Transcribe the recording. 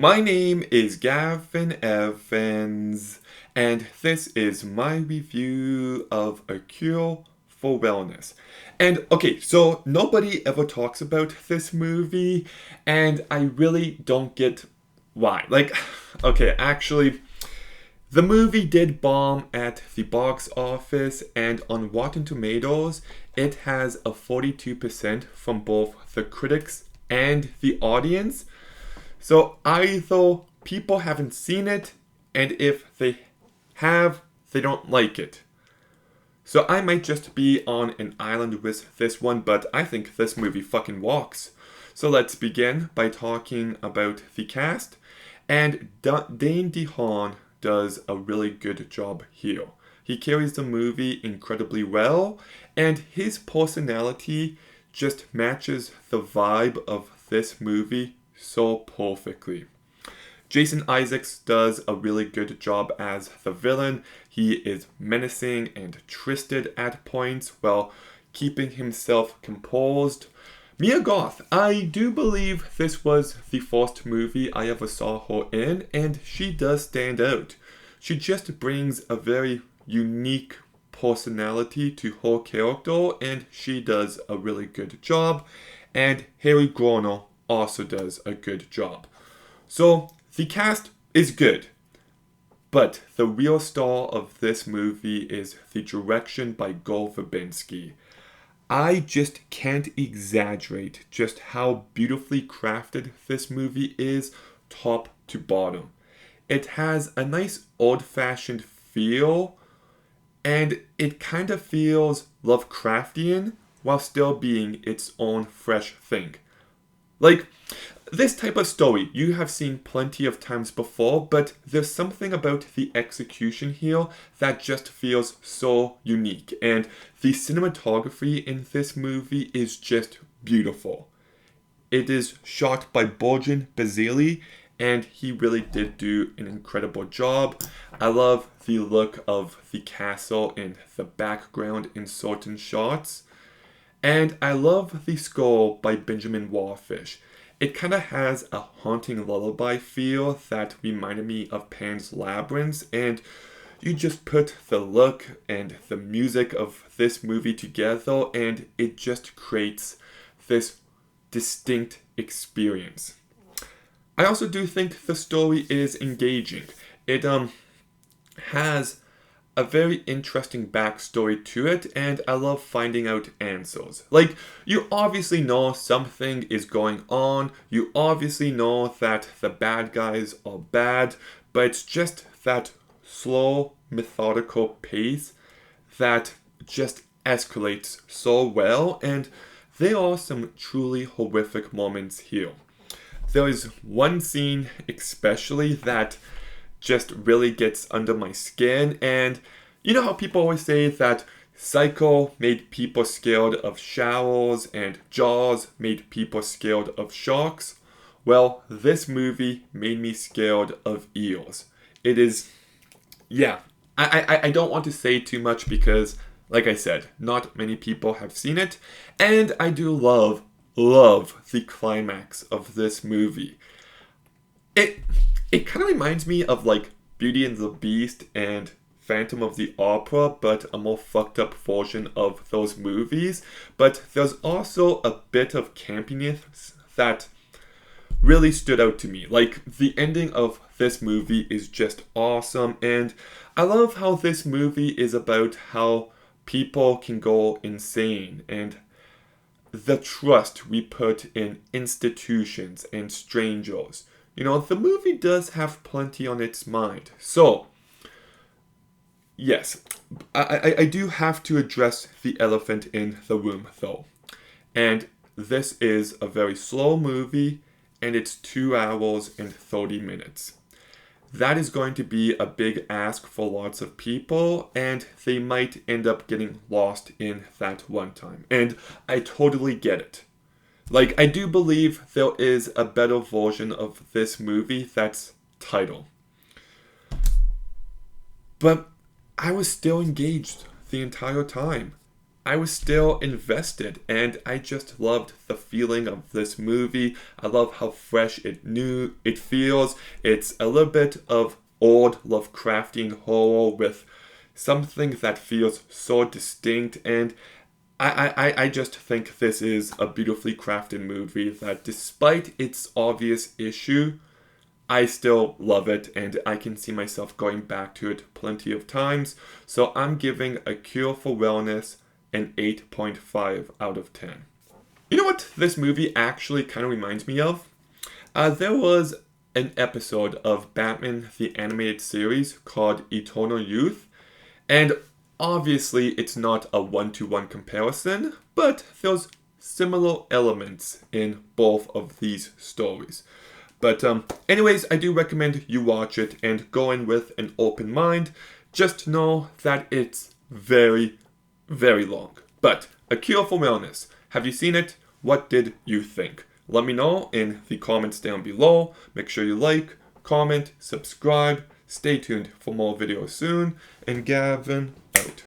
My name is Gavin Evans, and this is my review of A Cure for Wellness. And okay, so nobody ever talks about this movie, and I really don't get why. Okay, actually, the movie did bomb at the box office, and on Rotten Tomatoes, it has a 42% from both the critics and the audience. So either people haven't seen it, and if they have, they don't like it. So I might just be on an island with this one, but I think this movie fucking walks. So let's begin by talking about the cast. And Dane DeHaan does a really good job here. He carries the movie incredibly well, and his personality just matches the vibe of this movie so perfectly. Jason Isaacs does a really good job as the villain. He is menacing and twisted at points while keeping himself composed. Mia Goth, I do believe this was the first movie I ever saw her in, and she does stand out. She just brings a very unique personality to her character, and she does a really good job. And Harry Groener also does a good job. So the cast is good, but the real star of this movie is the direction by Gore Verbinski. I just can't exaggerate just how beautifully crafted this movie is, top to bottom. It has a nice old fashioned feel, and it kind of feels Lovecraftian while still being its own fresh thing. Like, this type of story you have seen plenty of times before, but there's something about the execution here that just feels so unique. And the cinematography in this movie is just beautiful. It is shot by Bojan Basili, and he really did do an incredible job. I love the look of the castle and the background in certain shots. And I love the score by Benjamin Wallfish. It kind of has a haunting lullaby feel that reminded me of Pan's Labyrinth, and you just put the look and the music of this movie together, and it just creates this distinct experience. I also do think the story is engaging. It has a very interesting backstory to it, and I love finding out answers. Like, you obviously know something is going on, you obviously know that the bad guys are bad, but it's just that slow, methodical pace that just escalates so well, and there are some truly horrific moments here. There is one scene especially that just really gets under my skin. And you know how people always say that Psycho made people scared of showers and Jaws made people scared of sharks? Well, this movie made me scared of eels. It is, yeah. I don't want to say too much because, like I said, not many people have seen it. And I do love the climax of this movie. It it kind of reminds me of like Beauty and the Beast and Phantom of the Opera, but a more fucked up version of those movies. But there's also a bit of campiness that really stood out to me. Like, the ending of this movie is just awesome, and I love how this movie is about how people can go insane and the trust we put in institutions and strangers. You know, the movie does have plenty on its mind. So, yes, I do have to address the elephant in the room, though. And this is a very slow movie, and it's 2 hours and 30 minutes. That is going to be a big ask for lots of people, and they might end up getting lost in that runtime. And I totally get it. Like, I do believe there is a better version of this movie that's Tidal. But I was still engaged the entire time. I was still invested, and I just loved the feeling of this movie. I love how fresh it feels. It's a little bit of old Lovecraftian horror with something that feels so distinct, and I just think this is a beautifully crafted movie that, despite its obvious issue, I still love it, and I can see myself going back to it plenty of times. So I'm giving A Cure for Wellness an 8.5 out of 10. You know what this movie actually kind of reminds me of? There was an episode of Batman the Animated Series called Eternal Youth, and obviously it's not a one-to-one comparison, but there's similar elements in both of these stories. But anyways, I do recommend you watch it and go in with an open mind. Just know that it's very, very long. But A Cure for Wellness. Have you seen it? What did you think? Let me know in the comments down below. Make sure you like, comment, subscribe. Stay tuned for more videos soon. And Gavin out.